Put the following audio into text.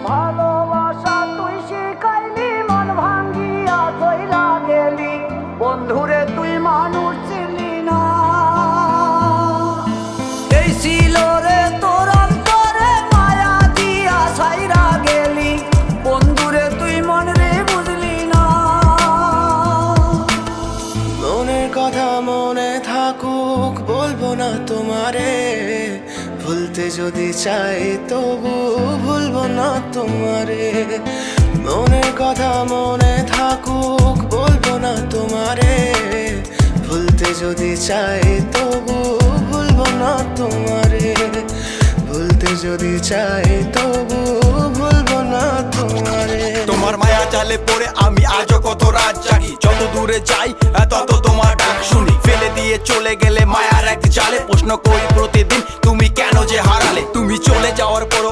ভালোবাসা তুই শিখাইলি, মন ভাঙ্গিয়া চইলা গেলি, বন্ধুরে তুই মানুষ ছিলি না। এই ছিল রে তোর অন্তরে মায়া দিয়া ছাইরা গেলি, বন্ধুরে তুই মন রে বুঝলি না। মনের কথা মনে থাকুক বলবো না তোমারে, ভুলতে যদি চাই তবু ভুলবো না তোমারে। মনের কথা মনে থাকুক বলবো না তোমারে, ভুলতে যদি চাই তবু ভুলবো না তোমারে। ভুলতে যদি চাই তবু ভুলবো না তোমারে। তোমার মায়া জালে পড়ে আমি আজও কত রাত জাগি, যত দূরে যাই তত তোমার ডাক শুনি। ফেলে দিয়ে চলে গেলে মায়ার এক জালে, প্রশ্ন করি প্রতিদিন তুমি কেন যে হারালে। তুমি চলে যাওয়ার পরও